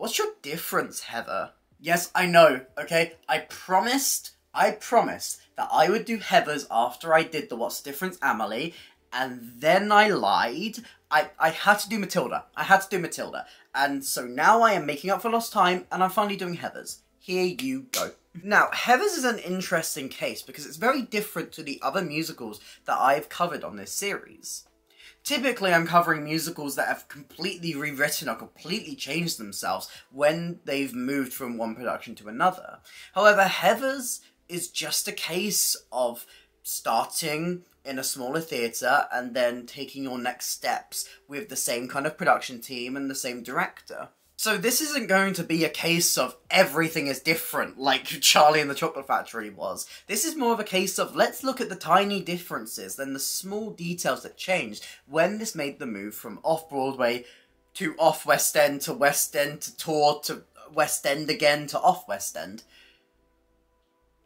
What's your difference, Heather? Yes, I know, okay? I promised that I would do Heather's after I did the What's the Difference Amelie, and then I lied. I had to do Matilda. And so now I am making up for lost time, and I'm finally doing Heather's. Here you go. Now, Heather's is an interesting case because it's very different to the other musicals that I've covered on this series. Typically, I'm covering musicals that have completely rewritten or completely changed themselves when they've moved from one production to another. However, Heather's is just a case of starting in a smaller theatre and then taking your next steps with the same kind of production team and the same director. So this isn't going to be a case of everything is different like Charlie and the Chocolate Factory was. This is more of a case of let's look at the tiny differences and the small details that changed when this made the move from Off-Broadway to Off-West End to West End to tour to West End again to Off-West End.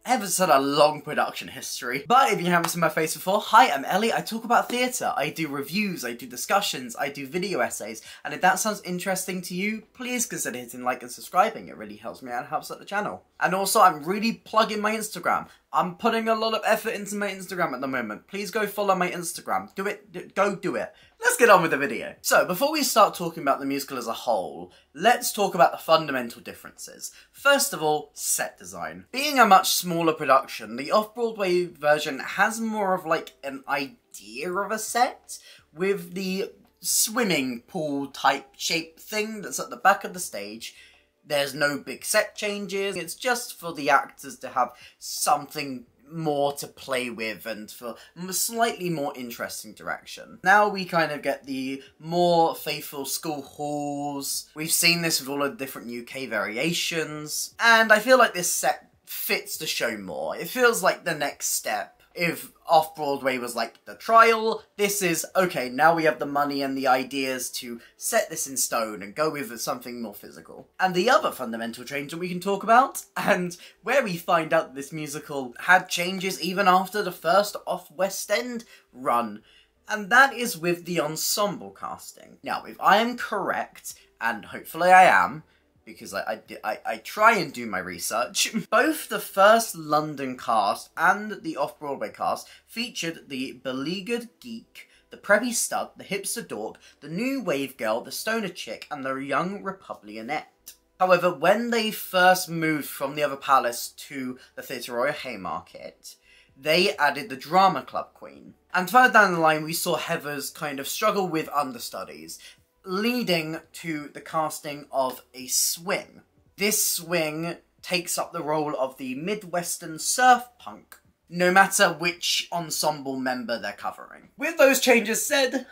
Heather's had a long production history. But if you haven't seen my face before, hi, I'm Ellie. I talk about theatre. I do reviews, I do discussions, I do video essays. And if that sounds interesting to you, please consider hitting like and subscribing. It really helps me out and helps out the channel. And also, I'm really plugging my Instagram. I'm putting a lot of effort into my Instagram at the moment. Please go follow my Instagram. Do it. Go do it. Let's get on with the video. So, before we start talking about the musical as a whole, let's talk about the fundamental differences. First of all, set design. Being a much smaller production, the Off-Broadway version has more of like an idea of a set, with the swimming pool type shape thing that's at the back of the stage. There's no big set changes, it's just for the actors to have something more to play with and for a slightly more interesting direction. Now we kind of get the more faithful school halls. We've seen this with all of the different UK variations, and I feel like this set fits the show more. It feels like the next step. If Off-Broadway was like the trial, this is, okay, now we have the money and the ideas to set this in stone and go with something more physical. And the other fundamental change that we can talk about, and where we find out this musical had changes even after the first Off-West End run, and that is with the ensemble casting. Now, if I am correct, and hopefully I am, because I try and do my research, both the first London cast and the Off-Broadway cast featured the beleaguered geek, the preppy stud, the hipster dork, the new wave girl, the stoner chick, and the young Republicanette. However, when they first moved from the other palace to the Theatre Royal Haymarket, they added the drama club queen. And further down the line, we saw Heather's kind of struggle with understudies, leading to the casting of a swing. This swing takes up the role of the Midwestern surf punk, no matter which ensemble member they're covering. With those changes said,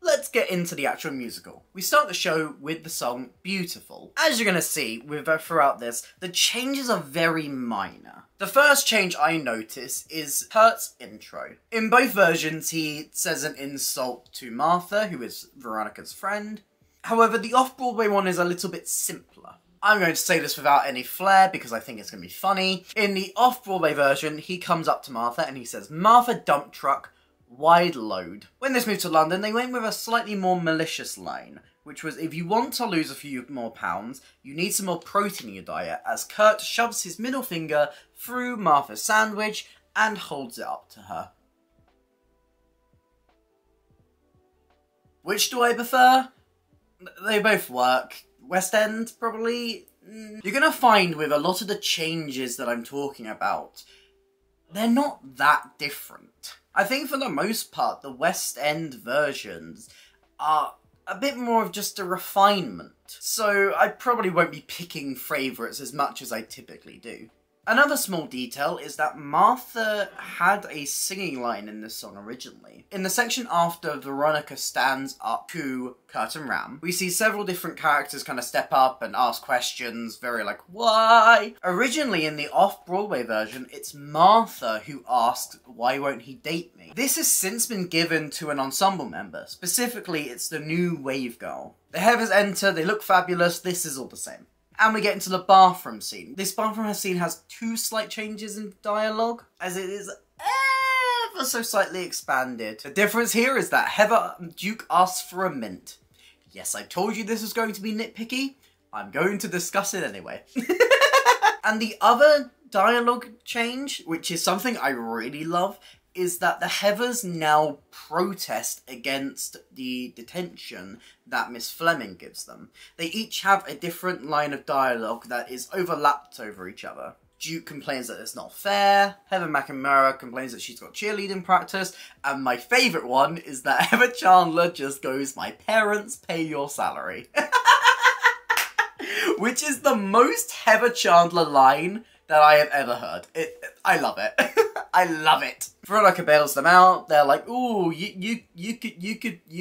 let's get into the actual musical. We start the show with the song Beautiful. As you're gonna see throughout this, the changes are very minor. The first change I notice is Kurt's intro. In both versions, he says an insult to Martha, who is Veronica's friend. However, the Off-Broadway one is a little bit simpler. I'm going to say this without any flair because I think it's going to be funny. In the Off-Broadway version, he comes up to Martha and he says, "Martha dump truck, wide load." When this moved to London, they went with a slightly more malicious line, which was, if you want to lose a few more pounds, you need some more protein in your diet, as Kurt shoves his middle finger through Martha's sandwich and holds it up to her. Which do I prefer? They both work. West End, probably? You're gonna find with a lot of the changes that I'm talking about, they're not that different. I think for the most part, the West End versions are a bit more of just a refinement, so I probably won't be picking favourites as much as I typically do. Another small detail is that Martha had a singing line in this song originally. In the section after Veronica stands up to Kurt and Ram, we see several different characters kind of step up and ask questions, very like, why? Originally in the Off-Broadway version, it's Martha who asks, why won't he date me? This has since been given to an ensemble member. Specifically, it's the new wave girl. The Heathers enter, they look fabulous, this is all the same. And we get into the bathroom scene. This bathroom scene has two slight changes in dialogue, as it is ever so slightly expanded. The difference here is that Heather Duke asks for a mint. Yes, I told you this was going to be nitpicky. I'm going to discuss it anyway. And the other dialogue change, which is something I really love, is that the Heathers now protest against the detention that Miss Fleming gives them. They each have a different line of dialogue that is overlapped over each other. Duke complains that it's not fair, Heather McNamara complains that she's got cheerleading practice, and my favourite one is that Heather Chandler just goes, "My parents pay your salary." Which is the most Heather Chandler line that I have ever heard. I love it. I love it. Veronica bails them out. They're like, "Ooh, you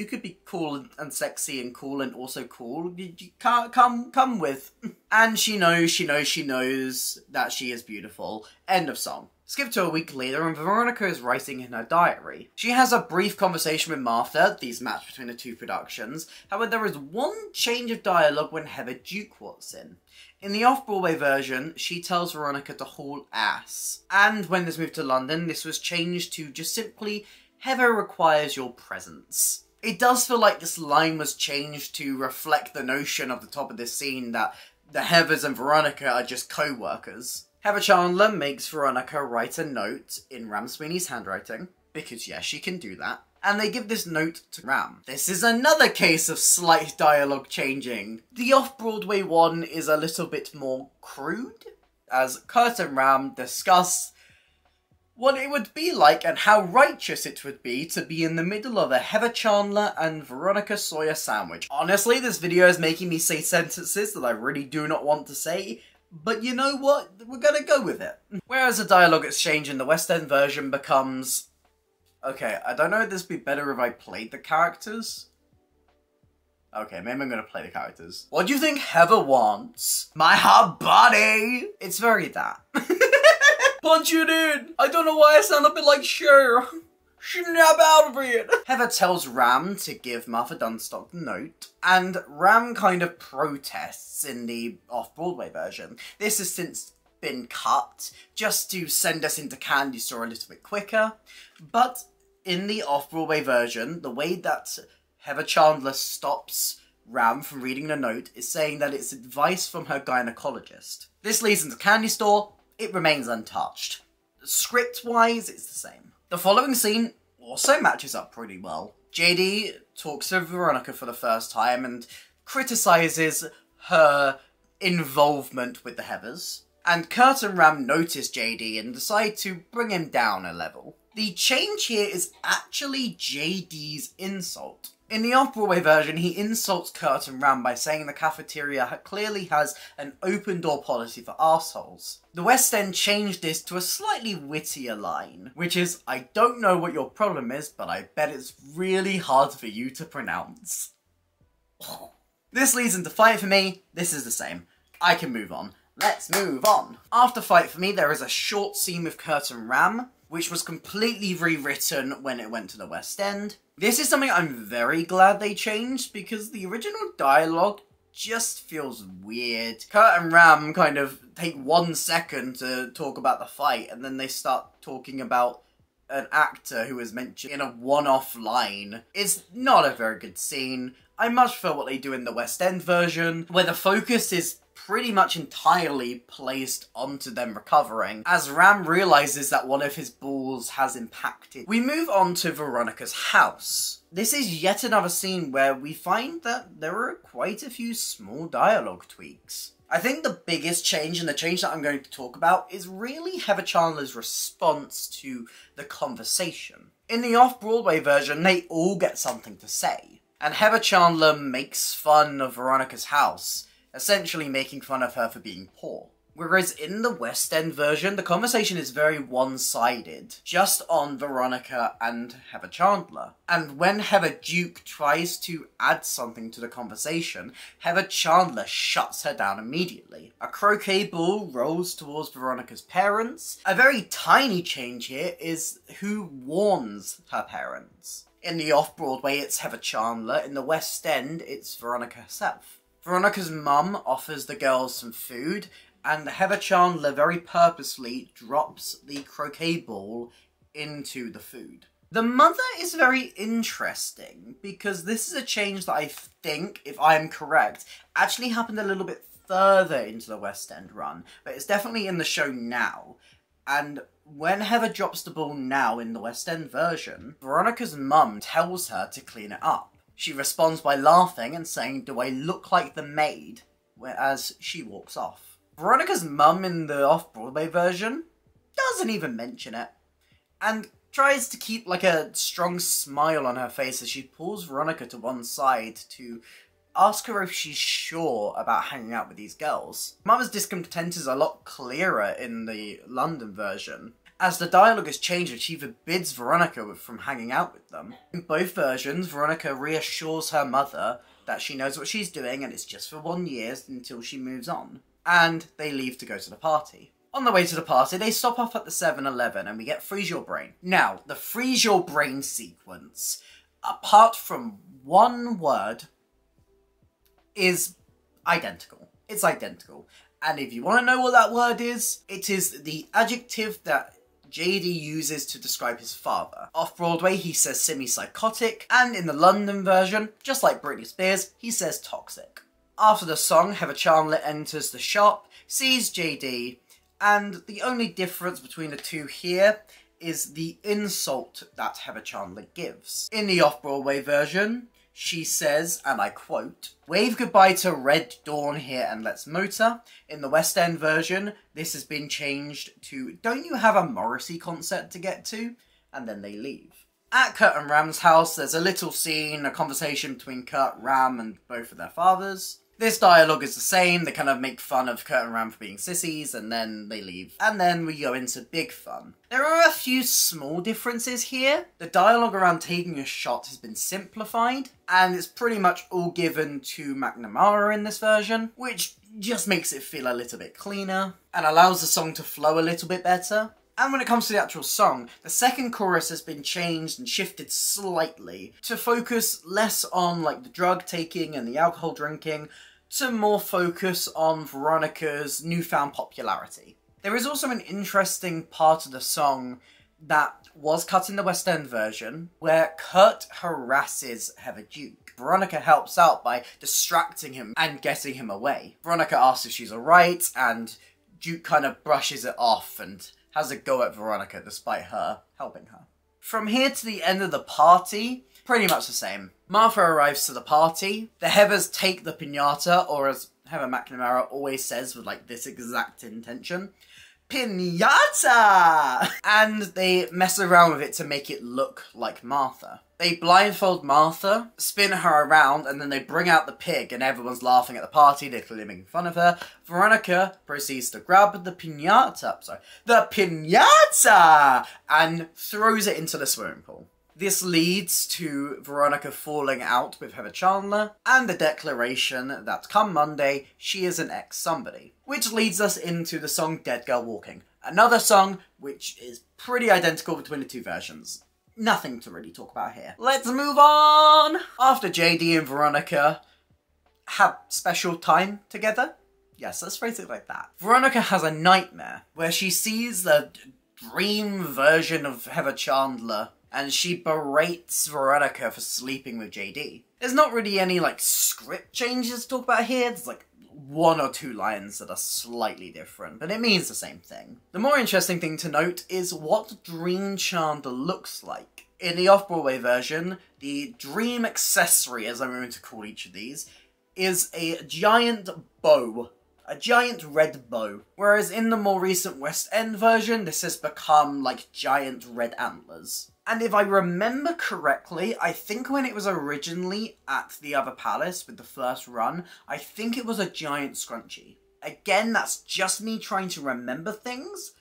could be cool and sexy and cool and also cool. You can't come with." And she knows that she is beautiful. End of song. Skip to a week later and Veronica is writing in her diary. She has a brief conversation with Martha, these match between the two productions. However, there is one change of dialogue when Heather Duke walks in. In the Off-Broadway version, she tells Veronica to haul ass. And when this moved to London, this was changed to just simply, "Heather requires your presence." It does feel like this line was changed to reflect the notion of the top of this scene that the Heathers and Veronica are just co-workers. Heather Chandler makes Veronica write a note in Ram Sweeney's handwriting, because yes, she can do that. And they give this note to Ram. This is another case of slight dialogue changing. The Off-Broadway one is a little bit more crude, as Kurt and Ram discuss what it would be like and how righteous it would be to be in the middle of a Heather Chandler and Veronica Sawyer sandwich. Honestly, this video is making me say sentences that I really do not want to say, but you know what? We're gonna go with it. Whereas the dialogue exchange in the West End version becomes... Okay, I don't know if this would be better if I played the characters. Okay, maybe I'm gonna play the characters. What do you think Heather wants? My hot body! It's very that. Punch it in! I don't know why I sound a bit like Cher. Snap out of it! Heather tells Ram to give Martha Dunstock the note, and Ram kind of protests in the Off-Broadway version. This has since been cut, just to send us into Candy Store a little bit quicker, but in the Off-Broadway version, the way that Heather Chandler stops Ram from reading the note is saying that it's advice from her gynecologist. This leads into Candy Store, it remains untouched. Script-wise, it's the same. The following scene also matches up pretty well. JD talks to Veronica for the first time and criticises her involvement with the Heathers. And Kurt and Ram notice JD and decide to bring him down a level. The change here is actually JD's insult. In the Off-Broadway version, he insults Kurt and Ram by saying the cafeteria clearly has an open door policy for arseholes. The West End changed this to a slightly wittier line, which is, "I don't know what your problem is, but I bet it's really hard for you to pronounce." This leads into Fight For Me. This is the same. I can move on. Let's move on. After Fight For Me, there is a short scene with Kurt and Ram, which was completely rewritten when it went to the West End. This is something I'm very glad they changed, because the original dialogue just feels weird. Kurt and Ram kind of take 1 second to talk about the fight, and then they start talking about an actor who is mentioned in a one-off line. It's not a very good scene. I much prefer what they do in the West End version, where the focus is pretty much entirely placed onto them recovering, as Ram realises that one of his balls has impacted. We move on to Veronica's house. This is yet another scene where we find that there are quite a few small dialogue tweaks. I think the biggest change, and the change that I'm going to talk about, is really Heather Chandler's response to the conversation. In the Off-Broadway version, they all get something to say, and Heather Chandler makes fun of Veronica's house, essentially making fun of her for being poor. Whereas in the West End version, the conversation is very one-sided, just on Veronica and Heather Chandler. And when Heather Duke tries to add something to the conversation, Heather Chandler shuts her down immediately. A croquet ball rolls towards Veronica's parents. A very tiny change here is who warns her parents. In the Off-Broadway, it's Heather Chandler. In the West End, it's Veronica herself. Veronica's mum offers the girls some food, and Heather Chandler very purposely drops the croquet ball into the food. The mother is very interesting because this is a change that I think, if I am correct, actually happened a little bit further into the West End run, but it's definitely in the show now. And when Heather drops the ball now in the West End version, Veronica's mum tells her to clean it up. She responds by laughing and saying, "Do I look like the maid?" as she walks off. Veronica's mum in the Off-Broadway version doesn't even mention it, and tries to keep like a strong smile on her face as she pulls Veronica to one side to ask her if she's sure about hanging out with these girls. Mother's discontent is a lot clearer in the London version, as the dialogue is changed and she forbids Veronica from hanging out with them. In both versions, Veronica reassures her mother that she knows what she's doing and it's just for 1 year until she moves on. And they leave to go to the party. On the way to the party, they stop off at the 7-Eleven and we get Freeze Your Brain. Now, the Freeze Your Brain sequence, apart from one word, is identical. It's identical. And if you want to know what that word is, it is the adjective that JD uses to describe his father. Off-Broadway, he says semi-psychotic, and in the London version, just like Britney Spears, he says toxic. After the song, Heather Chandler enters the shop, sees JD, and the only difference between the two here is the insult that Heather Chandler gives. In the Off-Broadway version, she says, and I quote, "Wave goodbye to Red Dawn here and let's motor." In the West End version, this has been changed to, "Don't you have a Morrissey concert to get to?" And then they leave. At Kurt and Ram's house, there's a little scene, a conversation between Kurt, Ram, and both of their fathers. This dialogue is the same, they kind of make fun of Kurt and Ram for being sissies, and then they leave. And then we go into big fun. There are a few small differences here. The dialogue around taking a shot has been simplified, and it's pretty much all given to McNamara in this version, which just makes it feel a little bit cleaner, and allows the song to flow a little bit better. And when it comes to the actual song, the second chorus has been changed and shifted slightly to focus less on like the drug taking and the alcohol drinking, to more focus on Veronica's newfound popularity. There is also an interesting part of the song that was cut in the West End version, where Kurt harasses Heather Duke. Veronica helps out by distracting him and getting him away. Veronica asks if she's alright, and Duke kind of brushes it off and has a go at Veronica despite her helping her. From here to the end of the party, pretty much the same. Martha arrives to the party, the Heathers take the piñata, or as Heather McNamara always says with like this exact intention, "Piñata!" And they mess around with it to make it look like Martha. They blindfold Martha, spin her around, and then they bring out the pig and everyone's laughing at the party, they're clearly making fun of her. Veronica proceeds to grab the piñata, and throws it into the swimming pool. This leads to Veronica falling out with Heather Chandler, and the declaration that come Monday, she is an ex-somebody. Which leads us into the song Dead Girl Walking. Another song which is pretty identical between the two versions. Nothing to really talk about here. Let's move on! After JD and Veronica have special time together, yes, let's phrase it like that, Veronica has a nightmare where she sees the dream version of Heather Chandler and she berates Veronica for sleeping with JD. There's not really any, like, script changes to talk about here. There's, like, 1 or 2 lines that are slightly different, but it means the same thing. The more interesting thing to note is what Dream Chandler looks like. In the Off-Broadway version, the dream accessory, as I'm going to call each of these, is a giant bow. A giant red bow. Whereas in the more recent West End version, this has become, like, giant red antlers. And if I remember correctly, I think when it was originally at the other palace with the first run, I think it was a giant scrunchie. Again, that's just me trying to remember things.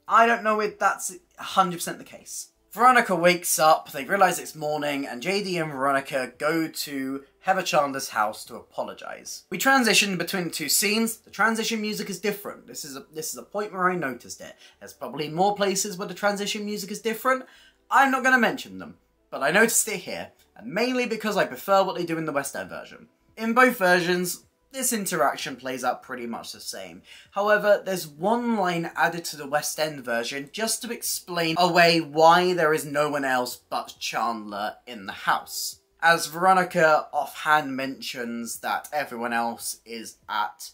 I don't know if that's 100% the case. Veronica wakes up, they realise it's morning, and JD and Veronica go to Heather Chandler's house to apologise. We transition between the two scenes. The transition music is different. This is a point where I noticed it. There's probably more places where the transition music is different. I'm not going to mention them, but I noticed it here, and mainly because I prefer what they do in the West End version. In both versions, this interaction plays out pretty much the same. However, there's one line added to the West End version just to explain away why there is no one else but Chandler in the house. As Veronica offhand mentions that everyone else is at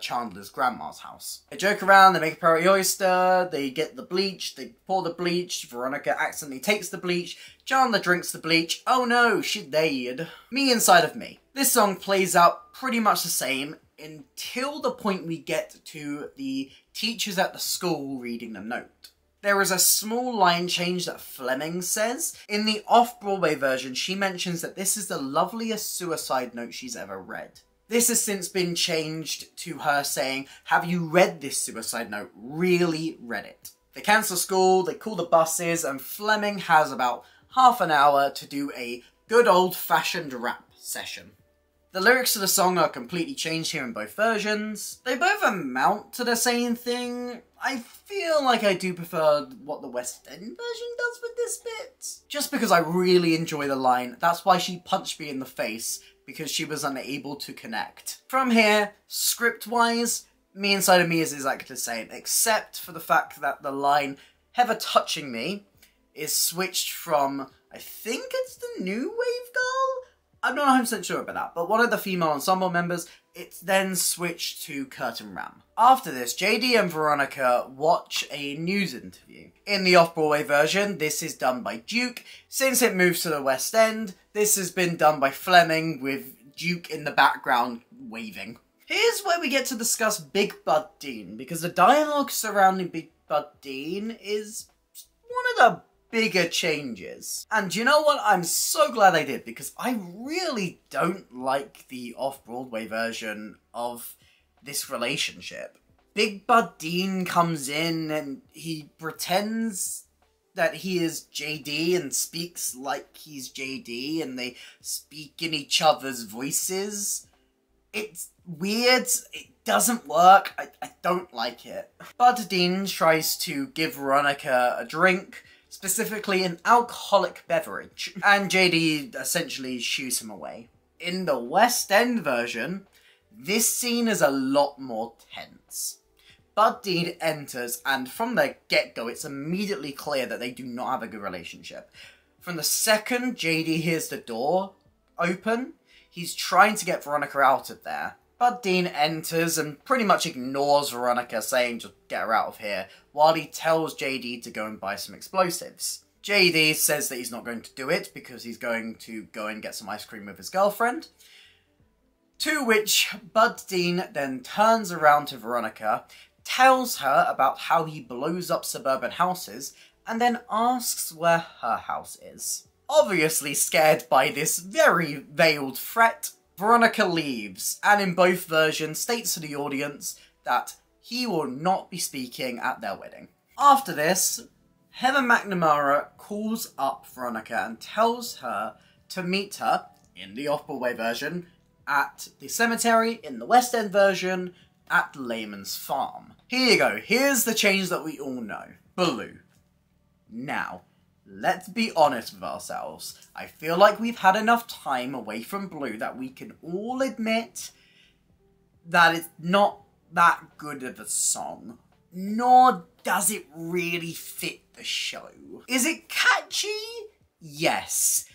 Chandler's grandma's house. They joke around, they make a Perry oyster, they get the bleach, they pour the bleach, Veronica accidentally takes the bleach, Chandler drinks the bleach, oh no, she died. Me inside of me. This song plays out pretty much the same until the point we get to the teachers at the school reading the note. There is a small line change that Fleming says. In the Off-Broadway version, she mentions that this is the loveliest suicide note she's ever read. This has since been changed to her saying, have you read this suicide note? Really read it. They cancel school, they call the buses, and Fleming has about half an hour to do a good old-fashioned rap session. The lyrics to the song are completely changed here in both versions. They both amount to the same thing. I feel like I do prefer what the West End version does with this bit. Just because I really enjoy the line, that's why she punched me in the face, because she was unable to connect. From here, script-wise, Me Inside of Me is exactly the same, except for the fact that the line, Heather touching me, is switched from, I think it's the New Wave Girl? I'm not 100% sure about that, but one of the female ensemble members, it's then switched to Curtin Ram. After this, JD and Veronica watch a news interview. In the Off-Broadway version, this is done by Duke. Since it moves to the West End, this has been done by Fleming, with Duke in the background waving. Here's where we get to discuss Big Bud Dean, because the dialogue surrounding Big Bud Dean is one of the bigger changes. And you know what? I'm so glad I did, because I really don't like the Off-Broadway version of this relationship. Big Bud Dean comes in and he pretends that he is JD and speaks like he's JD, and they speak in each other's voices. It's weird, it doesn't work, I don't like it. Bud Dean tries to give Veronica a drink, specifically an alcoholic beverage, and JD essentially shoos him away. In the West End version, this scene is a lot more tense. Bud Dean enters, and from the get-go, it's immediately clear that they do not have a good relationship. From the second JD hears the door open, he's trying to get Veronica out of there. Bud Dean enters and pretty much ignores Veronica, saying just get her out of here, while he tells JD to go and buy some explosives. JD says that he's not going to do it because he's going to go and get some ice cream with his girlfriend. To which Bud Dean then turns around to Veronica, tells her about how he blows up suburban houses, and then asks where her house is. Obviously scared by this very veiled threat, Veronica leaves, and in both versions states to the audience that he will not be speaking at their wedding. After this, Heather McNamara calls up Veronica and tells her to meet her, in the Off-Broadway version, at the cemetery, in the West End version, at Layman's farm. Here you go, here's the change that we all know. Blue. Now, let's be honest with ourselves. I feel like we've had enough time away from Blue that we can all admit that it's not that good of a song. Nor does it really fit the show. Is it catchy? Yes.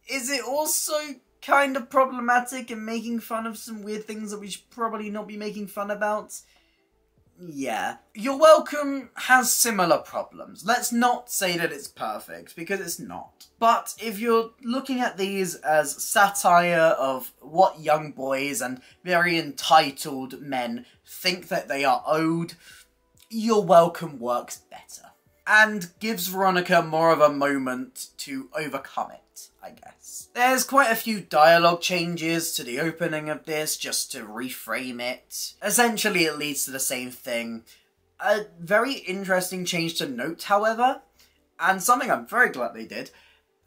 Is it also kind of problematic and making fun of some weird things that we should probably not be making fun about? Yeah. You're Welcome has similar problems. Let's not say that it's perfect, because it's not. But if you're looking at these as satire of what young boys and very entitled men think that they are owed, You're Welcome works better. And gives Veronica more of a moment to overcome it, I guess. There's quite a few dialogue changes to the opening of this, just to reframe it. Essentially, it leads to the same thing. A very interesting change to note, however, and something I'm very glad they did.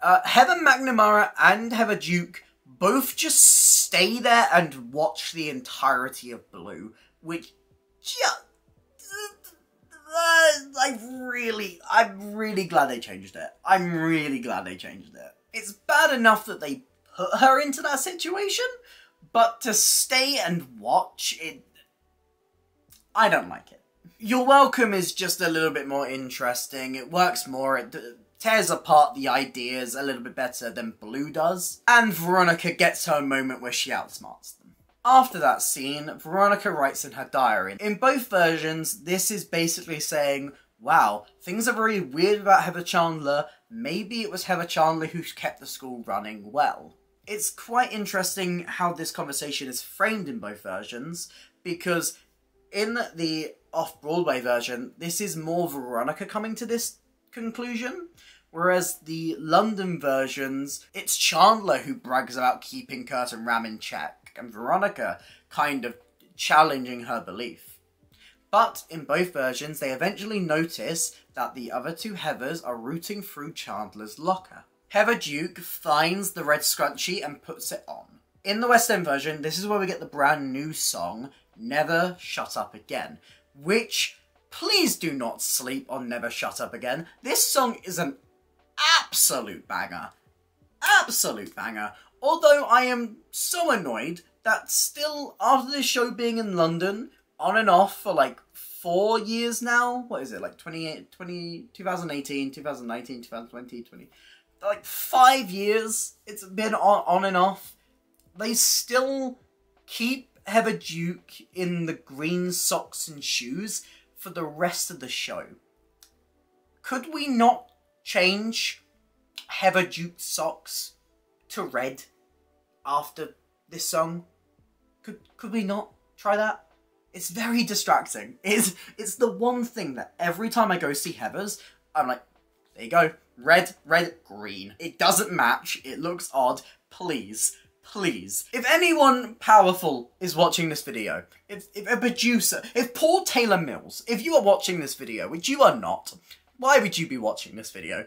Heather McNamara and Heather Duke both just stay there and watch the entirety of Blue, which just... I'm really glad they changed it. I'm really glad they changed it. It's bad enough that they put her into that situation, But to stay and watch it, I don't like it. You're Welcome is just a little bit more interesting. It works more. It tears apart the ideas a little bit better than Blue does. And Veronica gets her moment where she outsmarts them. After that scene, Veronica writes in her diary. In both versions, this is basically saying, wow, things are very weird about Heather Chandler. Maybe it was Heather Chandler who kept the school running well. It's quite interesting how this conversation is framed in both versions, because in the Off-Broadway version, this is more Veronica coming to this conclusion, whereas the London versions, it's Chandler who brags about keeping Kurt and Ram in check, and Veronica kind of challenging her belief. But in both versions, they eventually notice that the other two Heathers are rooting through Chandler's locker. Heather Duke finds the red scrunchie and puts it on. In the West End version, this is where we get the brand new song, Never Shut Up Again, which, please do not sleep on Never Shut Up Again. This song is an absolute banger. Absolute banger. Although I am so annoyed that still, after this show being in London, on and off for like 4 years now, what is it, like 2018, 2019, 2020, like 5 years it's been on and off, they still keep Heather Duke in the green socks and shoes for the rest of the show. Could we not change Heather Duke's socks to red after this song? Could we not try that? It's very distracting. It's the one thing that every time I go see Heather's, I'm like, there you go. Red, red, green. It doesn't match. It looks odd. Please, please. If anyone powerful is watching this video, if a producer, if Paul Taylor Mills, if you are watching this video, which you are not, why would you be watching this video?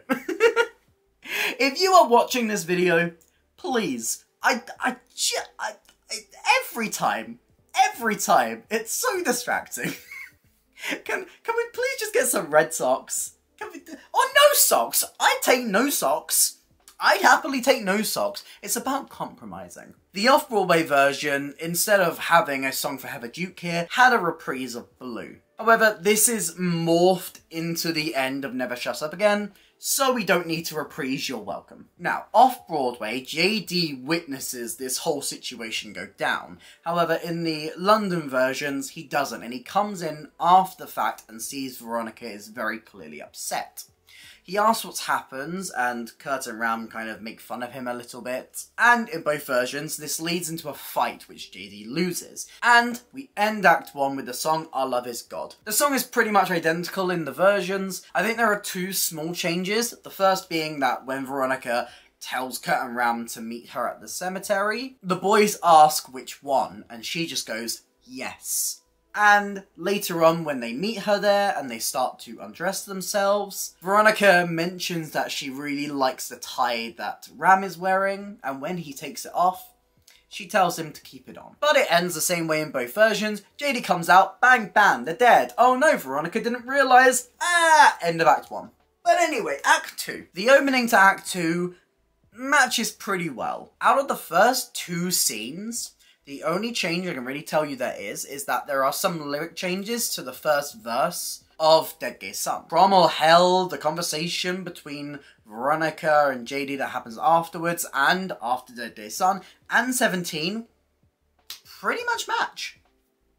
If you are watching this video, please, every time, it's so distracting. Can we please just get some red socks? Or no socks! I'd take no socks. I'd happily take no socks. It's about compromising. The Off-Broadway version, instead of having a song for Heather Duke here, had a reprise of Blue. However, this is morphed into the end of Never Shut Up Again, so we don't need to reprise You're Welcome. Now, off-Broadway, JD witnesses this whole situation go down. However, in the London versions, he doesn't, and he comes in after the fact and sees Veronica is very clearly upset. He asks what happens, and Kurt and Ram kind of make fun of him a little bit. And in both versions, this leads into a fight which JD loses. And we end Act 1 with the song Our Love Is God. The song is pretty much identical in the versions. I think there are two small changes. The first being that when Veronica tells Kurt and Ram to meet her at the cemetery, the boys ask which one, and she just goes, yes. And later on, when they meet her there and they start to undress themselves, Veronica mentions that she really likes the tie that Ram is wearing, and when he takes it off, she tells him to keep it on. But it ends the same way in both versions. JD comes out, bang, bang, they're dead. Oh no, Veronica didn't realise. End of Act 1. But anyway, Act 2. The opening to Act 2 matches pretty well. Out of the first two scenes, the only change I can really tell you there is that there are some lyric changes to the first verse of Dead Gay Son. Prom or Hell, the conversation between Veronica and JD that happens afterwards and after Dead Gay Son, and 17, pretty much match.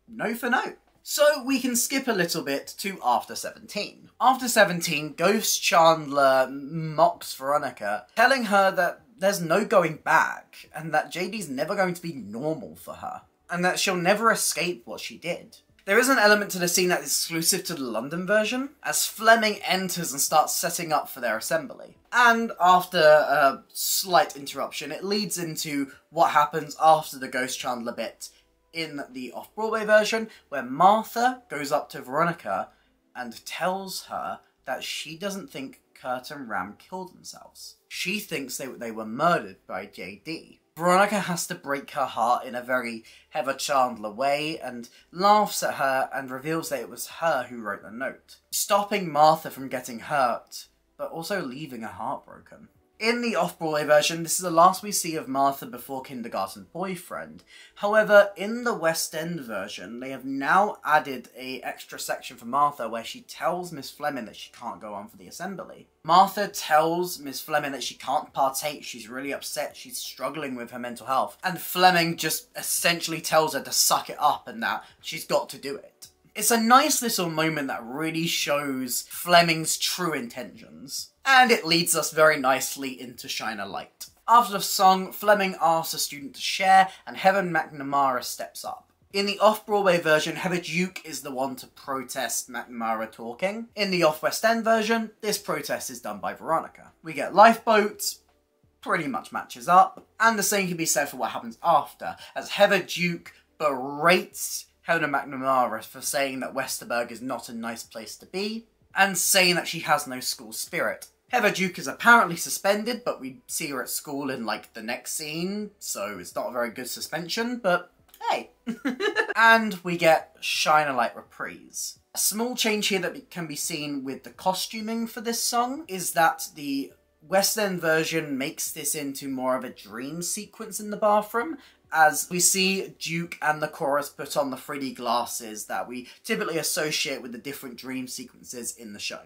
Note for note. So we can skip a little bit to after 17. After 17, Ghost Chandler mocks Veronica, telling her that there's no going back, and that JD's never going to be normal for her, and that she'll never escape what she did. There is an element to the scene that is exclusive to the London version, as Fleming enters and starts setting up for their assembly. And after a slight interruption, it leads into what happens after the Ghost Chandler bit in the Off-Broadway version, where Martha goes up to Veronica and tells her that she doesn't think Kurt and Ram killed themselves. She thinks they were murdered by JD. Veronica has to break her heart in a very Heather Chandler way and laughs at her and reveals that it was her who wrote the note, stopping Martha from getting hurt, but also leaving her heartbroken. In the Off-Broadway version, this is the last we see of Martha before Kindergarten Boyfriend. However, in the West End version, they have now added an extra section for Martha where she tells Miss Fleming that she can't go on for the assembly. Martha tells Miss Fleming that she can't partake, she's really upset, she's struggling with her mental health, and Fleming just essentially tells her to suck it up and that she's got to do it. It's a nice little moment that really shows Fleming's true intentions. And it leads us very nicely into Shine a Light. After the song, Fleming asks a student to share, and Heather McNamara steps up. In the Off-Broadway version, Heather Duke is the one to protest McNamara talking. In the Off-West End version, this protest is done by Veronica. We get lifeboats, pretty much matches up, and the same can be said for what happens after, as Heather Duke berates Heather McNamara for saying that Westerberg is not a nice place to be, and saying that she has no school spirit. Heather Duke is apparently suspended, but we see her at school in, like, the next scene, so it's not a very good suspension, but hey. And we get Shine a Light Reprise. A small change here that can be seen with the costuming for this song is that the West End version makes this into more of a dream sequence in the bathroom, as we see Duke and the chorus put on the 3D glasses that we typically associate with the different dream sequences in the show.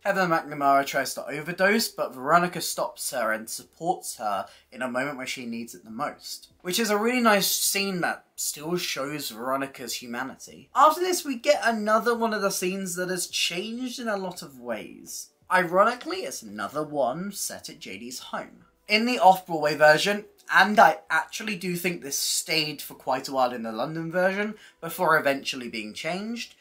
Heather McNamara tries to overdose, but Veronica stops her and supports her in a moment where she needs it the most. Which is a really nice scene that still shows Veronica's humanity. After this, we get another one of the scenes that has changed in a lot of ways. Ironically, it's another one set at JD's home. In the Off-Broadway version, and I actually do think this stayed for quite a while in the London version before eventually being changed,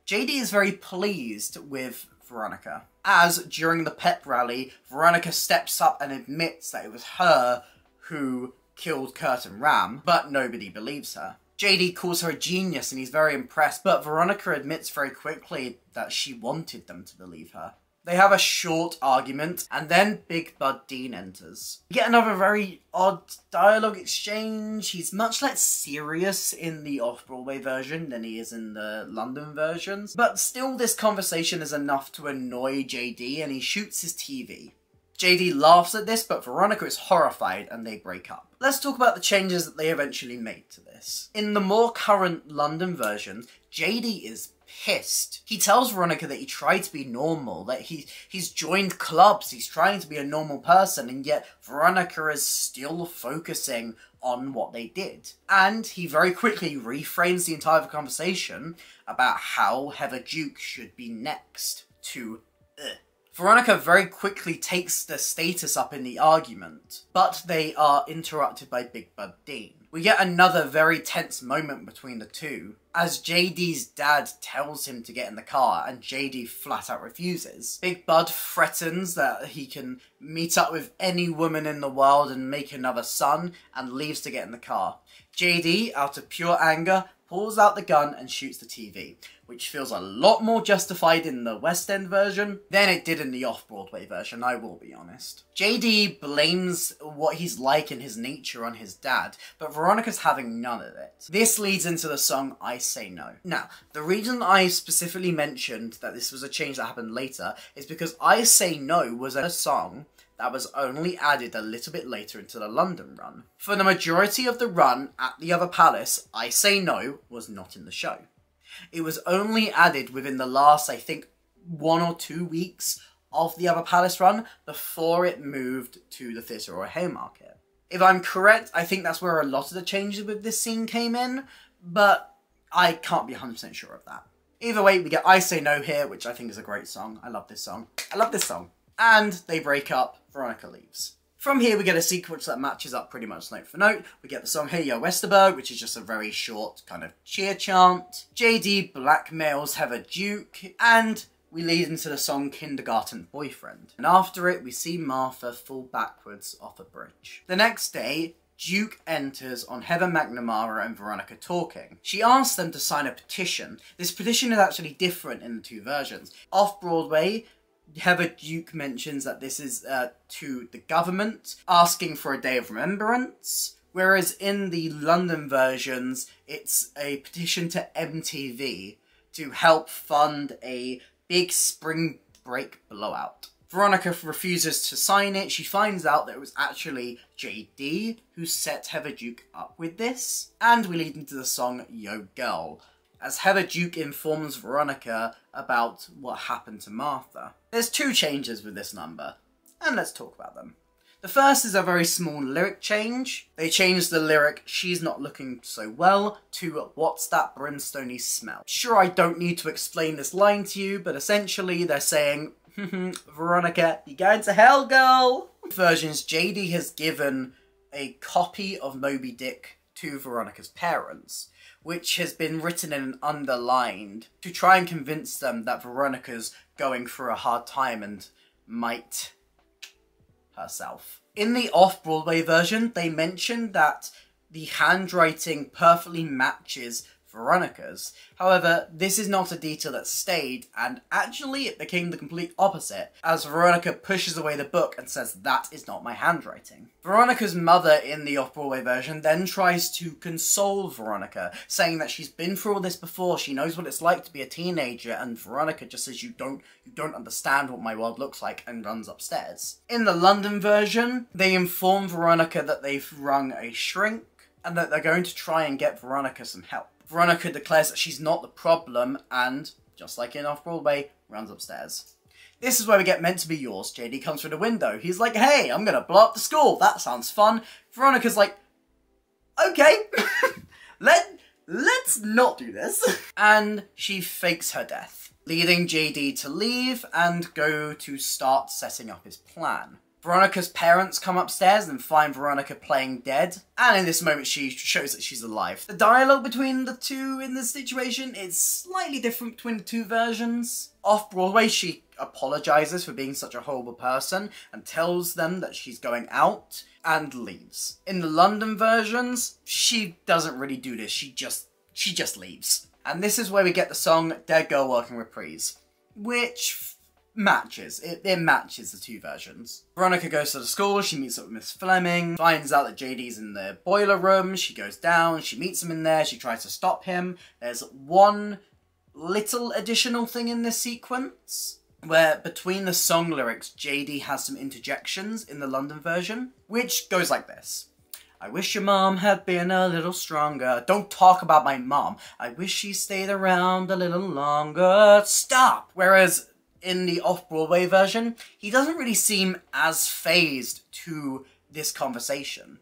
JD is very pleased with Veronica, as during the pep rally, Veronica steps up and admits that it was her who killed Kurt and Ram, but nobody believes her. JD calls her a genius and he's very impressed, but Veronica admits very quickly that she wanted them to believe her. They have a short argument, and then Big Bud Dean enters. We get another very odd dialogue exchange. He's much less serious in the Off-Broadway version than he is in the London versions, but still this conversation is enough to annoy JD, and he shoots his TV. JD laughs at this, but Veronica is horrified and they break up. Let's talk about the changes that they eventually made to this. In the more current London version, JD is pissed. He tells Veronica that he tried to be normal, that he's joined clubs, he's trying to be a normal person, and yet Veronica is still focusing on what they did. And he very quickly reframes the entire conversation about how Heather Duke should be next to Veronica very quickly takes the status up in the argument, but they are interrupted by Big Bud Dean. We get another very tense moment between the two, as JD's dad tells him to get in the car and JD flat out refuses. Big Bud threatens that he can meet up with any woman in the world and make another son, and leaves to get in the car. JD, out of pure anger, pulls out the gun and shoots the TV, which feels a lot more justified in the West End version than it did in the Off-Broadway version, I will be honest. JD blames what he's like in his nature on his dad, but Veronica's having none of it. This leads into the song I Say No. Now, the reason I specifically mentioned that this was a change that happened later is because I Say No was a song that was only added a little bit later into the London run. For the majority of the run at the other palace, I Say No was not in the show. It was only added within the last, I think, 1 or 2 weeks of the other palace run before it moved to the Theatre Royal Haymarket. If I'm correct, I think that's where a lot of the changes with this scene came in, but I can't be 100% sure of that. Either way, we get I Say No here, which I think is a great song. I love this song. I love this song. And they break up, Veronica leaves. From here we get a sequence that matches up pretty much note for note. We get the song Hey Yo Westerberg, which is just a very short kind of cheer chant. JD blackmails Heather Duke, and we lead into the song Kindergarten Boyfriend. And after it we see Martha fall backwards off a bridge. The next day, Duke enters on Heather McNamara and Veronica talking. She asks them to sign a petition. This petition is actually different in the two versions. Off-Broadway, Heather Duke mentions that this is to the government, asking for a day of remembrance, whereas in the London versions, it's a petition to MTV to help fund a big spring break blowout. Veronica refuses to sign it. She finds out that it was actually JD who set Heather Duke up with this. And we lead into the song Yo Girl, as Heather Duke informs Veronica about what happened to Martha. There's two changes with this number, and let's talk about them. The first is a very small lyric change. They changed the lyric, "She's not looking so well," to "What's that brimstony smell?" Sure, I don't need to explain this line to you, but essentially they're saying, Veronica, you're going to hell, girl. Versions, JD has given a copy of Moby Dick to Veronica's parents, which has been written in and underlined to try and convince them that Veronica's going through a hard time and might herself. In the Off-Broadway version, they mentioned that the handwriting perfectly matches Veronica's. However, this is not a detail that stayed, and actually it became the complete opposite, as Veronica pushes away the book and says, "That is not my handwriting." Veronica's mother in the Off-Broadway version then tries to console Veronica, saying that she's been through all this before, she knows what it's like to be a teenager, and Veronica just says, you don't understand what my world looks like, and runs upstairs. In the London version, they inform Veronica that they've rung a shrink, and that they're going to try and get Veronica some help. Veronica declares that she's not the problem and, just like in Off-Broadway, runs upstairs. This is where we get Meant to Be Yours. JD comes through the window. He's like, "Hey, I'm gonna blow up the school. That sounds fun." Veronica's like, "Okay, let's not do this." And she fakes her death, leading JD to leave and go to start setting up his plan. Veronica's parents come upstairs and find Veronica playing dead, and in this moment she shows that she's alive. The dialogue between the two in this situation is slightly different between the two versions. Off-Broadway, she apologises for being such a horrible person and tells them that she's going out and leaves. In the London versions, she doesn't really do this, she just leaves. And this is where we get the song Dead Girl Walking Reprise, which matches. It matches the two versions. Veronica goes to the school, she meets up with Miss Fleming, finds out that JD's in the boiler room, she goes down, she meets him in there, she tries to stop him. There's one little additional thing in this sequence, where between the song lyrics, JD has some interjections in the London version, which goes like this. "I wish your mom had been a little stronger. Don't talk about my mom. I wish she stayed around a little longer. Stop!" Whereas in the Off-Broadway version, he doesn't really seem as fazed to this conversation,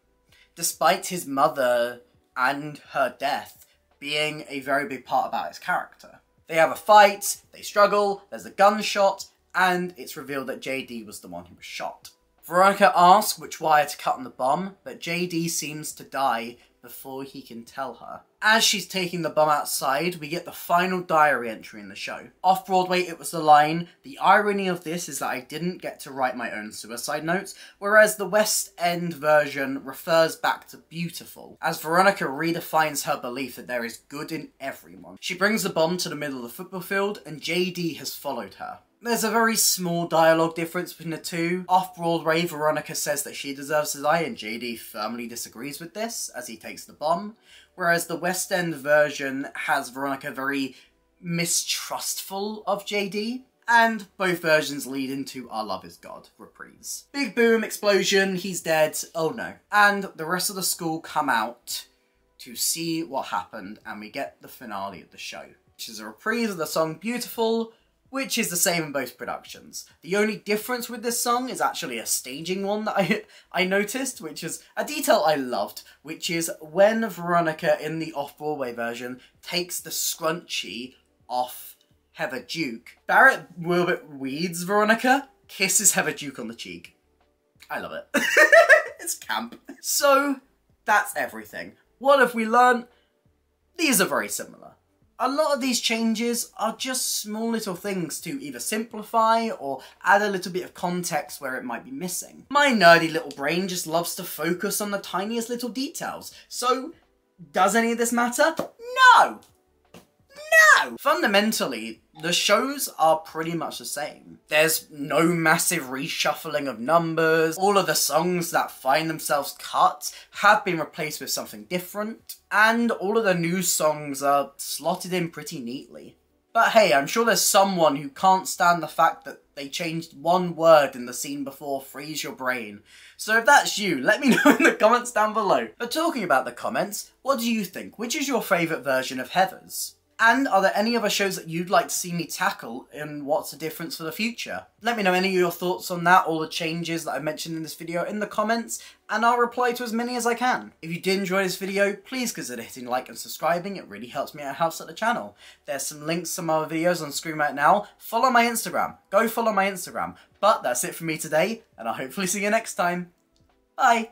despite his mother and her death being a very big part about his character. They have a fight, they struggle, there's a gunshot, and it's revealed that JD was the one who was shot. Veronica asks which wire to cut on the bomb, but JD seems to die before he can tell her. As she's taking the bomb outside, we get the final diary entry in the show. Off-Broadway, it was the line, "The irony of this is that I didn't get to write my own suicide notes," whereas the West End version refers back to beautiful, as Veronica redefines her belief that there is good in everyone. She brings the bomb to the middle of the football field, and JD has followed her. There's a very small dialogue difference between the two. Off-Broadway, Veronica says that she deserves to die, and JD firmly disagrees with this as he takes the bomb. Whereas the West End version has Veronica very mistrustful of JD. And both versions lead into Our Love Is God, Reprise. Big boom, explosion, he's dead, oh no. And the rest of the school come out to see what happened, and we get the finale of the show, which is a reprise of the song Beautiful, which is the same in both productions. The only difference with this song is actually a staging one that I noticed, which is a detail I loved, which is when Veronica in the Off-Broadway version takes the scrunchie off Heather Duke, Barrett Wilbert Weed's Veronica kisses Heather Duke on the cheek. I love it. It's camp. So, that's everything. What have we learned? These are very similar. A lot of these changes are just small little things to either simplify or add a little bit of context where it might be missing. My nerdy little brain just loves to focus on the tiniest little details. So, does any of this matter? No! No! Fundamentally, the shows are pretty much the same. There's no massive reshuffling of numbers, all of the songs that find themselves cut have been replaced with something different, and all of the new songs are slotted in pretty neatly. But hey, I'm sure there's someone who can't stand the fact that they changed one word in the scene before Freeze Your Brain. So if that's you, let me know in the comments down below. But talking about the comments, what do you think? Which is your favourite version of Heathers? And are there any other shows that you'd like to see me tackle in What's the Difference for the future? Let me know any of your thoughts on that or the changes that I mentioned in this video in the comments, and I'll reply to as many as I can. If you did enjoy this video, please consider hitting like and subscribing. It really helps me out helps at the channel. There's some links to my other videos on screen right now. Follow my Instagram. Go follow my Instagram. But that's it for me today, and I'll hopefully see you next time. Bye!